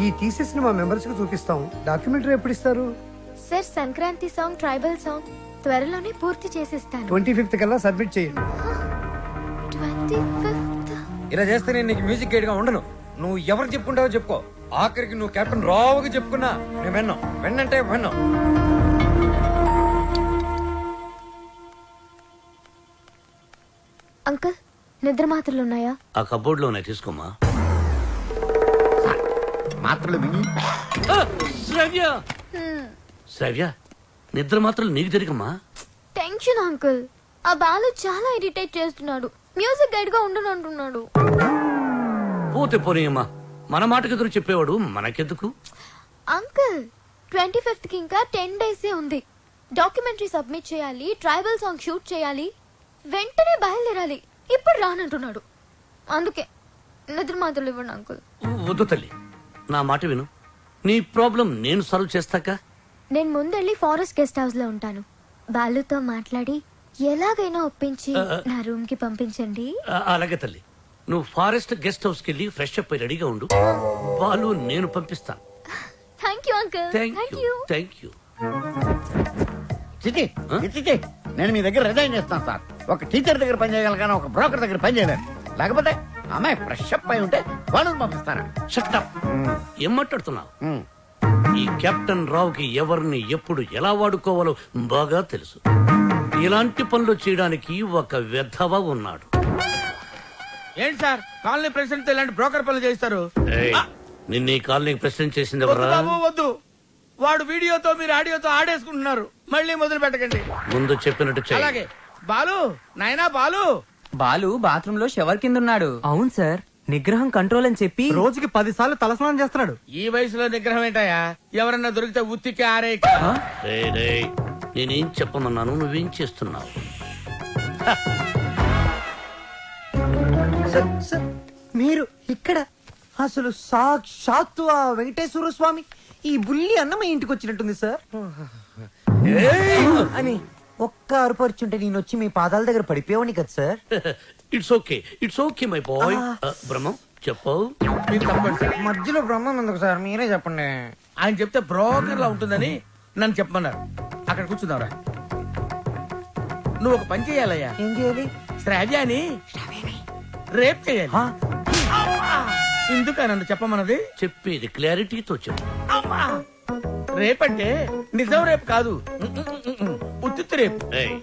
ఈ థీసిస్ ని మా మెంబర్స్ కి చూపిస్తాం. డాక్యుమెంటరీ ఎప్పుడు ఇస్తారు? Sir Sankranti song, tribal song త్వరలోనే పూర్తి చేసిస్తాను. 25th కల్లా సబ్మిట్ చేయండి. 25th? ఇలా చేస్తే నేను నీకు మ్యూజిక్ గైడ్ గా ఉండను. నువ్వు ఎవరు చెప్పుకుంటావో చెప్పుకో. ఆఖరికి నువ్వు కెప్టెన్ రావుగా చెప్పుకున్నా నేను విన్నాం. విన్నంటే విన్నాం. అంకుల్, నిద్ర మాత్రలు ఉన్నాయా? ఆ కబోర్డ్ లో ఉన్నాయి, తీసుకోమా. మాత్రలు మింగి శ్రవ్య, శ్రవ్య, నిద్ర మాత్రం నీకు జరిగమ్మా. Tension uncle. ఆ బాలు చాలా ఇరిటేట్ చేస్తున్నాడు. మ్యూజిక్ గైడ్ గా ఉండనంటున్నాడు. పోతే పోనీయమ్మా, మన మాటకు ఎదురు చెప్పేవాడు మనకెందుకు. అంకుల్, 25th కి ఇంకా 10 days ఉంది. డాక్యుమెంటరీ సబ్మిట్ చేయాలి, ట్రైబల్ సాంగ్ షూట్ చేయాలి, వెంటనే బయలుదేరాలి. ఇప్పుడు రానంటున్నాడు. అందుకే నిద్ర మాత్రలు ఇవ్వండి అంకుల్. వద్దు తల్లి, నా మాట విను. నీ ప్రాబ్లం నేను సాల్వ్ చేస్తాక. నేను ముందెళ్ళి ఫారెస్ట్ గెస్ట్ హౌస్ లో ఉంటాను. బాలుతో మాట్లాడి ఎలాగైనా ఒప్పించి నా రూమ్ కి పంపించండి. అలాగే తల్లి, నువ్వు ఫారెస్ట్ గెస్ట్ హౌస్ కి వెళ్ళి ఫ్రెష్ అప్ అయి రెడీగా ఉండు. వాళ్ళు నేను పంపిస్తాను. Thank you uncle. Thank you, thank you. చిచి చిచి, నేను మీ దగ్గర రిజైన్ చేస్తాను సార్. ఒక టీచర్ దగ్గర పని చేయగలను కానీ ఒక బ్రోకర్ దగ్గర పని చేయలేను. లేకపోతే అమ్మాయి ఫ్రెష్ అప్ అయి ఉంటే వాళ్ళని పంపిస్తారా? Shut up. ఏం మాట్లాడుతున్నావు? ఈ కెప్టెన్ రావుకి ఎవరిని ఎప్పుడు ఎలా వాడుకోవాలో బాగా తెలుసు. ఇలాంటి పనులు చేయడానికి ఒక వెధవ ఉన్నాడు. ఏంటి సార్, కాలనీ ప్రెసిడెంట్ ఇలాంటి బ్రోకర్ పనులు చేస్తారు? ఏయ్, నిన్న ఈ కాలనీకి ప్రెసిడెంట్ చేసింది వద్దు ఎవరా? బాబు వద్దు. వాడు వీడియోతో మీరు ఆడియోతో ఆడేసుకుంటున్నారు. మళ్ళీ మొదలు పెట్టకండి. ముందు చెప్పినట్టు చెయ్యి. అలాగే. బాలు, నాయనా బాలు. బాలు బాత్రూమ్ లో షవర్ కింద ఉన్నాడు. అవును సార్, నిగ్రహం కంట్రోల్ అని చెప్పి రోజుకి 10 సార్లు తలస్నానం చేస్తున్నాడు. ఈ వయసులో నిగ్రహం ఏంటయ్యా? ఎవరన్నా దొరికితే ఉత్తికి ఆరే. రేయ్, రేయ్, నేనేం చెప్పమన్నాను, నువ్వేం చేస్తున్నావు? సార్, మీరు ఇక్కడ అసలు సాక్షాత్తు ఆ వెంకటేశ్వర స్వామి ఈ బుల్లి అన్నమయ్య ఇంటికి వచ్చినట్టుంది సార్ అని ఒక్క అరుపరుచుంటే నేను వచ్చి మీ పాదాల దగ్గర పడిపోయావని కదా sir. It's okay my boy. Brahmam చెప్పు. మీరు తప్పండి సార్. మధ్యలో బ్రహ్మం ఎందుకు సార్, మీరే చెప్పండి. ఆయన చెప్తే బ్రోకర్ లా ఉంటుందని నన్ను చెప్పమన్నారు. అక్కడ కూర్చున్నావురా. నువ్వు ఒక పని చేయాలయ్యా. ఏం చేయాలి? శ్రావ్యాని రేప్ చేయాలి. ఎందుక నన్ను చెప్పమన్నది? చెప్పేది క్లారిటీతో చెప్పు. రేపంటే నిజం రేపు కాదు, ఉత్తిత్తు రేపు. ఏయ్,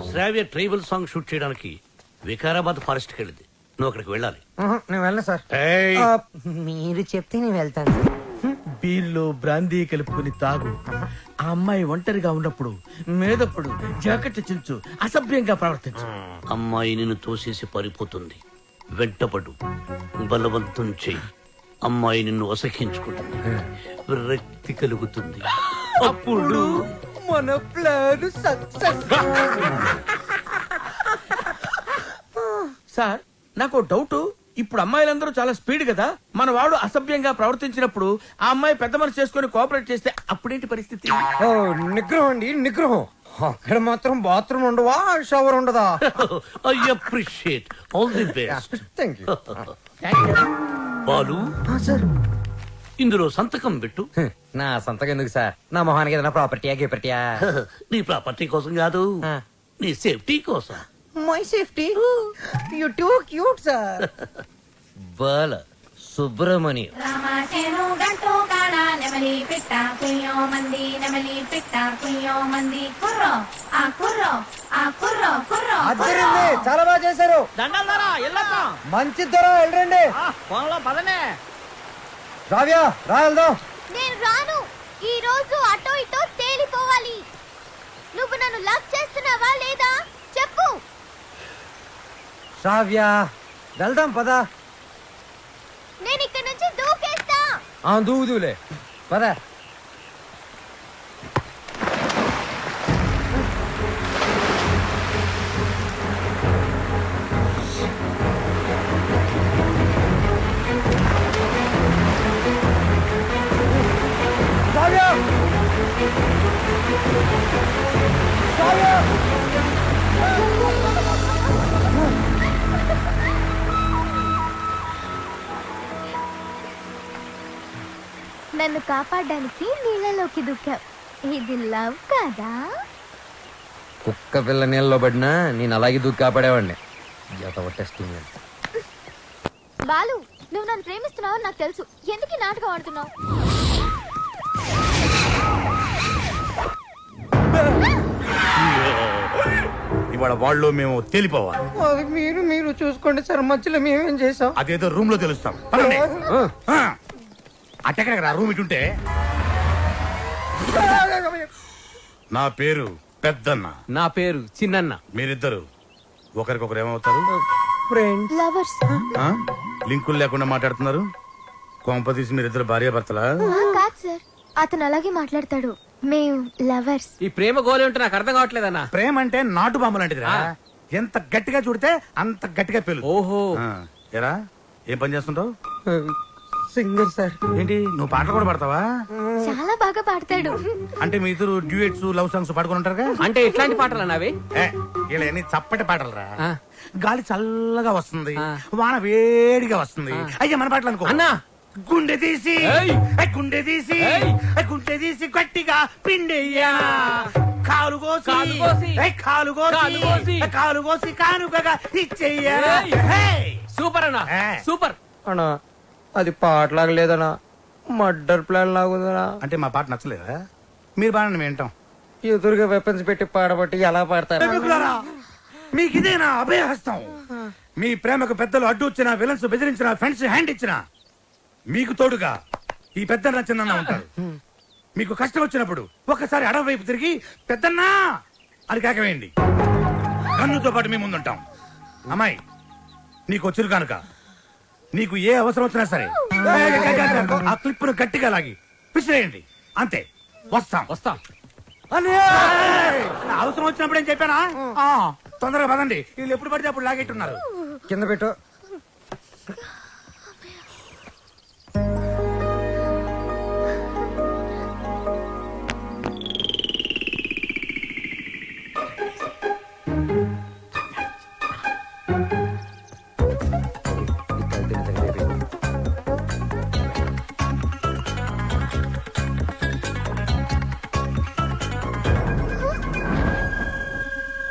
శ్రావ్య ట్రైబల్ సాంగ్ షూట్ చేయడానికి వికారాబాద్ ఫారెస్ట్ కి వెళ్ళింది. నువ్వు అక్కడికి వెళ్ళాలి. నేను వెళ్ళను సార్. ఏయ్, మీరు చెప్తే నేను వెళ్తాను. బీర్లో బ్రాందీ కలుపుకుని తాగు. ఆ అమ్మాయి ఒంటరిగా ఉన్నప్పుడు మేదప్పుడు జాకెట్ చించు, అసభ్యంగా ప్రవర్తించు. అమ్మాయి నిన్ను తోసేసి పారిపోతుంది. వెంటపడు, బలవంతం చెయ్యి. అమ్మాయి నిన్ను అసహించుకుంటుంది, విరక్తి కలుగుతుంది. అప్పుడు మన ప్లాన్ సక్సెస్. సార్, నాకు డౌట్. ఇప్పుడు అమ్మాయిలందరూ చాలా స్పీడ్ కదా. మన వాడు అసభ్యంగా ప్రవర్తించినప్పుడు ఆ అమ్మాయి పెద్ద మనసు చేసుకుని కోఆపరేట్ చేస్తే అప్పుడేంటి పరిస్థితి? ఓ, నిగ్రహం అండి, నిగ్రహం. అక్కడ మాత్రం బాత్రూమ్ ఉండవా, షవర్ ఉండదా? I appreciate. All the best. Thank you. Balu, sir, ఇందులో సంతకం పెట్టు. నా సంతకం ఎందుకు సార్? నా మొహానికి ఏదైనా ప్రాపర్టీయా గిపర్టీయా? నీ ప్రాపర్టీ కోసం కాదు, నీ సేఫ్టీ కోసం. My safety. You too cute sir. Bala Subramani. రామాచేను గంటూ కాడ నెమలి పిట్ట కుయ్యో మంది, నెమలి పిట్ట కుయ్యో మంది. కుర్రో ఆ కుర్రో ఆ కుర్రో కుర్రో. అద్దరింది, చాలా బాగా చేశారు. దండాలారా, ఎల్లొద్దాం. మంచి ధర వెళ్ళండి. ఫోన్లో పదనే. రావ్యా, రా వెళ్దాం. నేను రాను. ఈ రోజు అటో ఇటో తేలిపోవాలి. నువ్వు నన్ను లవ్ చేస్తున్నావా లేదా చెప్పు. రావ్యా, వెళ్దాం పదా. నేను ఇక్కడ నుంచి దూకేస్తా. దూదులే పద. రావ్యా, రావ్యా. నన్ను కాపాడడానికి నీళ్ళలోకి దూకావు. ఇది లవ్ కదా? కుక్క పిల్ల నీళ్ళలో పడినా నేను అలాగే దూకి కాపాడేవాడిని. టెస్టింగ్. బాలు, నువ్వు నన్ను ప్రేమిస్తున్నావు నాకు తెలుసు. ఎందుకు ఈ నాటకం ఆడుతున్నావు? ఇవాళ వాళ్ళు మేము తేలిపోవాలి. అది మీరు చూసుకోండి సార్, మధ్యలో మేమేం చేసాం? అదేదో రూమ్ లో తెలుస్తాం. అట్టెక్కడ రూమ్ ఇటుంటే. నా పేరు పెద్దన్న. నా పేరు చిన్నన్న. మీరిద్దరు ఒకరికొకరు ఏమవుతారు? ఫ్రెండ్స్. లవర్స్. ఆ? లింకులు లేకుండా మాట్లాడుతున్నారు. కొంపదీసి మీరిద్దరు భార్యాభర్తలా? కాదు సార్, అతను అలాగే మాట్లాడతాడు. మేము లవర్స్. ఈ ప్రేమ గోలి ఉంటే నాకు అర్థం కావట్లేదన్నా. ప్రేమ అంటే నాటు బాంబు లాంటిదిరా. ఎంత గట్టిగా చూడితే అంత గట్టిగా పేలు. ఓహో. ఎరా ఏం పని చేస్తుంటావు? Singer sir. ఏంటి నువ్వు పాటలు కూడా పాడతావా? చాలా బాగా పాడతాడు. అంటే మీ ఇద్దరు డ్యూయెట్స్ లవ్ సాంగ్స్ పాడుకుని ఉంటారుగా? అంటే ఎట్లాంటి పాటలు అన్నావి? ఇలా అన్ని చప్పటి పాటలురా. ఆ. గాలి చల్లగా వస్తుంది, ఆ. వాన వేడిగా వస్తుంది. అయ్యా మన పాటలు అనుకో. అన్నా, గుండె తీసి ఏయ్! గుండె తీసి ఏయ్! గుండె తీసి గట్టిగా పిండెయ్యా, కాలు కోసి కాలు కోసి, కాలు కోసి కాలు కోసి, కాలు కోసి కానుకగా ఇచ్చెయ్యా. ఏయ్! హేయ్! సూపర్ అన్నా, ఏ. సూపర్. అన్నా అది పాటలాగా లేదన్నా, మర్డర్ ప్లాన్ లాగుదనా. అంటే మా పాట నచ్చలేదా? మీరు బాగా వింటాం. ఎదురుగా వెపన్స్ పెట్టి పాడబట్టి ఎలా పాడతారు? మీకు ఇదేనా అభయహస్తం? మీ ప్రేమకు పెద్దలు అడ్డు వచ్చిన, విలన్స్ బెదిరించిన, ఫ్రెండ్స్ హ్యాండ్ ఇచ్చిన, మీకు తోడుగా ఈ పెద్దన్న చిన్న ఉంటారు. మీకు కష్టం వచ్చినప్పుడు ఒక్కసారి అడవి వైపు తిరిగి పెద్దన్నా అని కేకవేయండి. కన్నుతో పాటు మేము ముందుంటాం. అమ్మాయి నీకు వచ్చిరు కనుక నీకు ఏ అవసరం వచ్చినా సరే ఆ క్లిప్పును గట్టిగా లాగి విసిరేయండి. అంతే. వస్తాం వస్తాం. అవసరం వచ్చినప్పుడు ఏం చెప్పానా? తొందరగా పదండి. వీళ్ళు ఎప్పుడు పడితే అప్పుడు లాగెట్టున్నారు. కింద పెట్టు.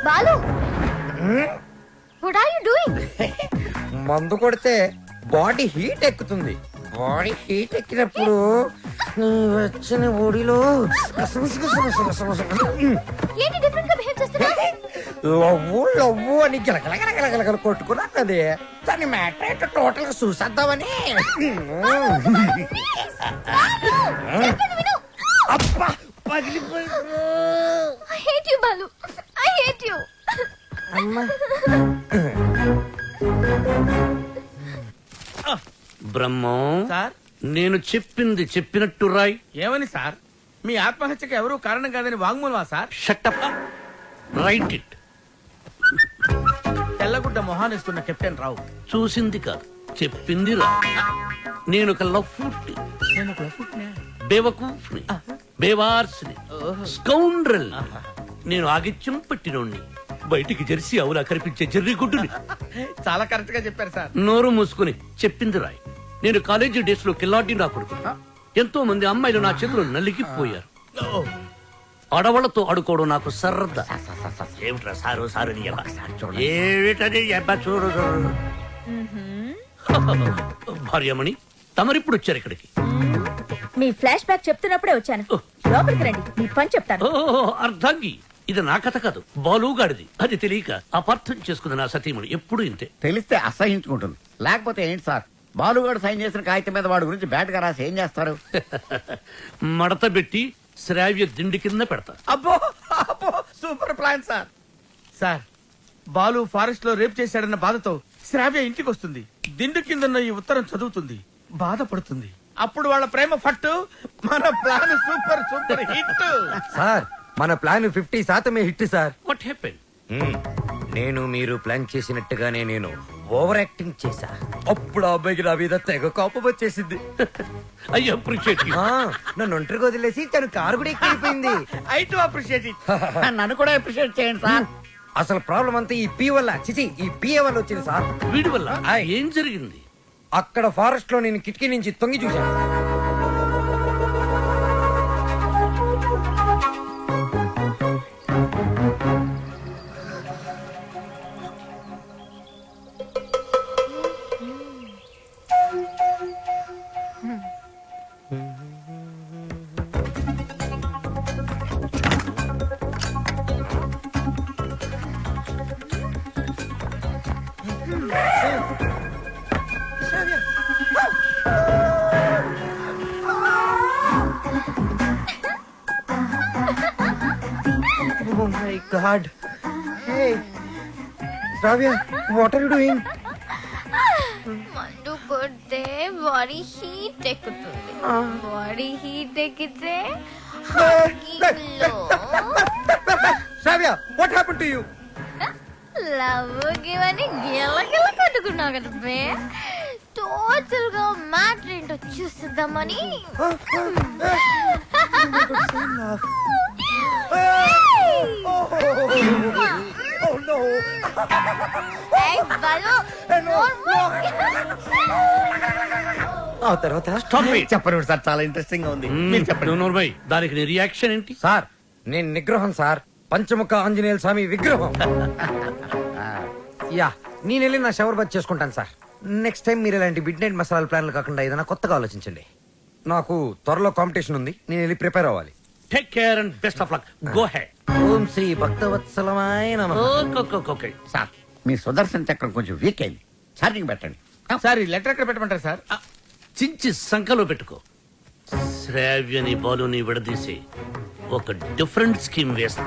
Balu, what are you doing? మందు కొడితే బాడీ హీట్ ఎక్కుతుంది. బాడీ హీట్ ఎక్కినప్పుడు నీ వచ్చిన ఒడిలో ఏంటి డిఫరెంట్ గా బిహేవ్ చేస్తున్నావు? లవ్వు లవ్వు అని గలగలగలగలగల కొట్టుకున్నది. దాని మ్యాటర్ ఏంటో టోటల్ గా చూసేద్దామని. అబ్బా పగిలిపోయి. I hate you, Balu. I hate you. Brahmam, sir నేను చెప్పింది చెప్పినట్టు రాయ్. ఏమని సార్? మీ ఆత్మహత్యకు ఎవరూ కారణం కాదని వాంగ్మూలమా సార్? Shut up, write it. తెల్లగుడ్డ మొహానేసుకున్న కెప్టెన్ రావు చూసింది కాదు చెప్పింది రా. నేను ఒక లఫ్ఫుట్టి, నేను ఒక లఫ్ఫుట్నే. బేవకూఫ్ని, బేవార్స్ని, స్కౌండ్రల్. నేను ఆగిత్యం పట్టినోణ్ణి, బయటికి జెర్సీ అవులా కనిపించే జెర్రీ గుడ్డుని. చాలా కరెక్ట్ గా చెప్పారు సార్. నోరు మూసుకుని చెప్పింది రాయ్. నేను కాలేజీ డేస్ లో కిల్లాడి నా కొడుకు. ఎంతో మంది అమ్మాయిలు నా చేతులు నలిగిపోయారు. ఆడవాళ్లతో ఆడుకోవడం నాకు సరదా. ఏమిట్రా సారు సారు నీ యబ్బ? ఏమిటది యబ్బ చూడు చూడు. భార్యమణి, తమరిప్పుడు వచ్చారు ఇక్కడికి. మీ ఫ్లాష్ బ్యాక్ చెప్తున్నప్పుడే వచ్చాను. లోపలికి రండి, మీ పని చెప్తాను. ఓ అర్ధాంగి, ఇది నా కథ కాదు, బాలుగాడిది. అది తెలియక అపార్థం చేసుకుంది నా సతీమణి. ఎప్పుడు ఇంతే. తెలిస్తే అసహించుకుంటుంది. లేకపోతే ఏంటి సార్, బాలుగాడు సైన్ చేసిన కాగితం మీద వాడి గురించి బ్యాట్ గా రాసి ఏం చేస్తారు? మడత పెట్టి శ్రావ్య దిండి కింద పెడతా. అబ్బో అబ్బో, super plan sir. Sir, Balu forest లో రేప్ చేశాడన్న బాధతో శ్రావ్య ఇంటికి వస్తుంది. దిండు కిందన్న ఈ ఉత్తరం చదువుతుంది, బాధపడుతుంది. అప్పుడు వాళ్ళ ప్రేమ ఫట్టు. మన plan super super hit. Sir, మన plan 50% hit sir. What happen? నేను మీరు ప్లాన్ చేసినట్టుగానే నేను ఓవర్ యాక్టింగ్ చేశా. అప్పుడు ఆ అబ్బాయికి నా మీద తెగ కోపం వచ్చేసింది. I appreciate you. నన్ను ఒంటరిగా వదిలేసి తను కారు కూడా ఎక్కిపోయింది. I too appreciate it. నన్ను కూడా అప్రిషియేట్ చేయండి సార్. అసలు ప్రాబ్లం అంతా ఈ పీ వల్ల, చిచి ఈ పిఏ వల్ల వచ్చింది సార్. వీడి వల్ల ఏం జరిగింది? అక్కడ ఫారెస్ట్ లో నేను కిటికీ నుంచి తొంగి చూశాను. Hard. Hey Sravya, what are you doing? మందు కొడితే బాడీ హీట్ ఎక్కుతుంది. బాడీ హీట్ ఎక్కితే Sravya, what happen to you? Love గివని గిలగిల కట్టుకున్నావు కదా బే. టోటల్ గా మ్యాటర్ ఏంటో చూస్తుందామని. ఆ తర్వాత చెప్పండి సార్, చాలా ఇంట్రెస్టింగ్ గా ఉంది. మీరు చెప్పండి. నోర్మై, దానికి నీ రియాక్షన్ ఏంటి? సార్, నేను నిగ్రహం సార్, పంచముఖ ఆంజనేయుల స్వామి విగ్రహం. యా, నేను వెళ్ళి నా షవర్ బాత్ చేసుకుంటాను సార్. నెక్స్ట్ టైం మీరు ఇలాంటి మిడ్ నైట్ మసాలా ప్లాన్లు కాకుండా ఏదైనా కొత్తగా ఆలోచించండి. నాకు త్వరలో కాంపిటీషన్ ఉంది, నేను వెళ్ళి ప్రిపేర్ అవ్వాలి. Take care and best of luck. Go head. ఓం శ్రీ భక్తవత్సలమాయ నమః. ఓకే. సార్, మీ సుదర్శన్ చక్రం కొంచెం వీక్ అయింది, ఛార్జింగ్ పెట్టండి. సార్ ఈ లెటర్ ఎక్కడ పెట్టమంటారు సార్? చించి సంఖలో పెట్టుకో. శ్రావ్యని బాలుని విడదీసి ఒక డిఫరెంట్ స్కీమ్ వేస్తా.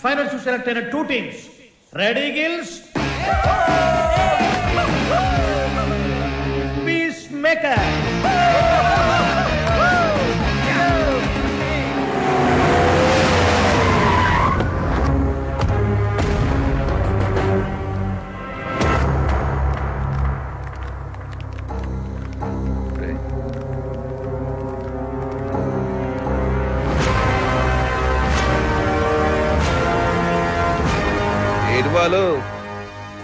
ఫైనల్ టు సెలెక్ట్ అయిన 2 teams. Ready gills, piece maker. వాళ్ళు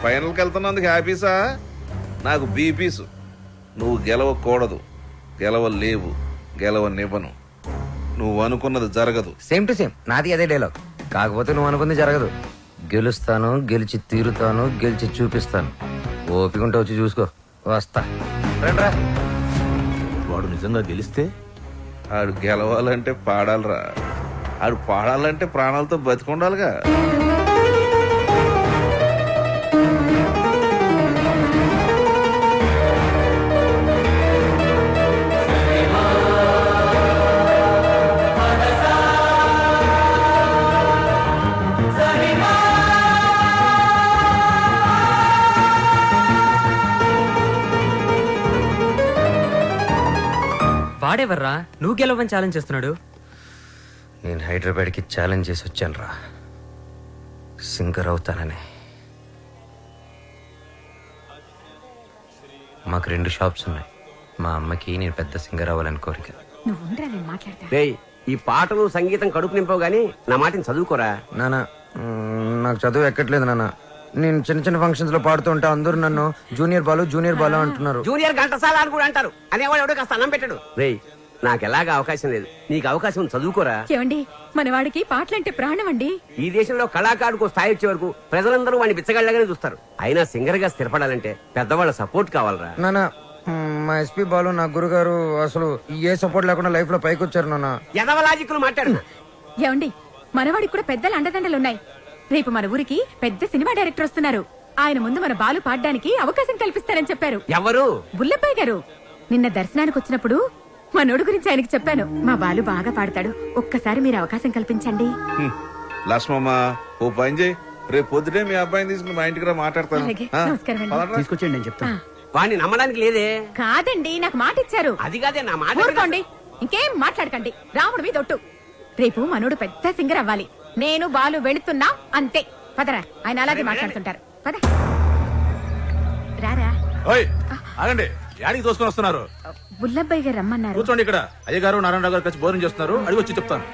ఫైనల్కి వెళ్తున్నందుకు హ్యాపీసా? నాకు బీపీసు. నువ్వు గెలవకూడదు, గెలవలేవు, గెలవనివ్వను. నువ్వు అనుకున్నది జరగదు. సేమ్ టు సేమ్ నాది అదే డైలాగ్. కాకపోతే నువ్వు అనుకుంది జరగదు. గెలుస్తాను, గెలిచి తీరుతాను, గెలిచి చూపిస్తాను. ఓపిక ఉంటే వచ్చి చూసుకో. వస్తా. రండ్రా. వాడు నిజంగా గెలిస్తే ఆడు గెలవాలంటే పాడాలరా. ఆడు పాడాలంటే ప్రాణాలతో బతికుండాలిగా. వాడేవర్రా నువ్వు గెలవని ఛాలెంజ్ చేస్తున్నాడు? నేను హైదరాబాద్కి ఛాలెంజ్ చేసి వచ్చాను రా, సింగర్ అవుతానని. మాకు 2 షాప్స్ ఉన్నాయి. మా అమ్మకి నేను పెద్ద సింగర్ అవ్వాలని కోరిక. ఈ పాటలు సంగీతం కడుపు నింపవు గానీ నా మాటని చదువుకోరా. నానా, నాకు చదువు ఎక్కట్లేదు నాన్న. నేను చిన్న చిన్న ఫంక్షన్స్ లో పాడుతూ ఉంటే అందరూ నన్ను జూనియర్ బాలు అంటున్నారు. జూనియర్ ఘంటసాల అని కూడా అంటారు. అనేవాడు ఎవడో కాస్త అన్నం పెట్టాడు. రేయ్, నాకు ఎలాగా అవకాశం లేదు, నీకు అవకాశం చదువుకోరా. ఏమండి, మనవాడికి పాటలంటే ప్రాణం అండి. ఈ దేశంలో కళాకారుడికి స్థాయి వచ్చే వరకు ప్రజలందరూ వాడిని బిచ్చగాళ్ళగానే చూస్తారు. అయినా సింగర్ గా స్థిరపడాలంటే పెద్దవాళ్ళ సపోర్ట్ కావాలరా. నానా, మా ఎస్పీ బాలు నా గురుగారు అసలు ఏ సపోర్ట్ లేకుండా లైఫ్ లో పైకి వచ్చారు నాన్న. ఎదవలాజిక్లు మాట్లాడు. ఏమండి, మనవాడికి కూడా పెద్దల అండదండలున్నాయి. రేపు మన ఊరికి పెద్ద సినిమా డైరెక్టర్ వస్తున్నారు. ఆయన ముందు మన బాలు పాడడానికి అవకాశం కల్పిస్తారని చెప్పారు. ఎవరు? బుల్లపయ్య గారు. నిన్న దర్శనానికి వచ్చినప్పుడు మనోడు గురించి ఆయనకి చెప్పాను. మా బాలు బాగా పాడతాడు, ఒక్కసారి మీరు అవకాశం కల్పించండి. లక్ష్మమ్మ, ఓ పని చేయి, రేపు పొద్దునే మీ అబ్బాయిని తీసుకుని మా ఇంటికి మాట్లాడతాను. నమస్కారం అండి. తీసుకొచ్చేయండి నేను చెప్తాను. వాడిని నమ్మడానికి లేదే. కాదండి, నాకు మాట ఇచ్చారు. అది కాదే నా మాట. ఊరుకోండి, ఇంకేం మాట్లాడకండి. రాముడు మీద ఒట్టు. రేపు మనోడు పెద్ద సింగర్ అవ్వాలి. నేను బాలు వెళుతున్నా అంతే. పదరా, ఆయన అలాగే మాట్లాడుతుంటారు. పద రారా. ఆగండి, యాడికి తోసుకొని వస్తున్నారు? బుల్లబ్బాయి గారు రమ్మన్నారు. కూర్చోండి ఇక్కడ. అయ్యగారు నారాయణరావు గారు కలిసి భోజనం చేస్తున్నారు. అడిగి వచ్చి చెప్తాను.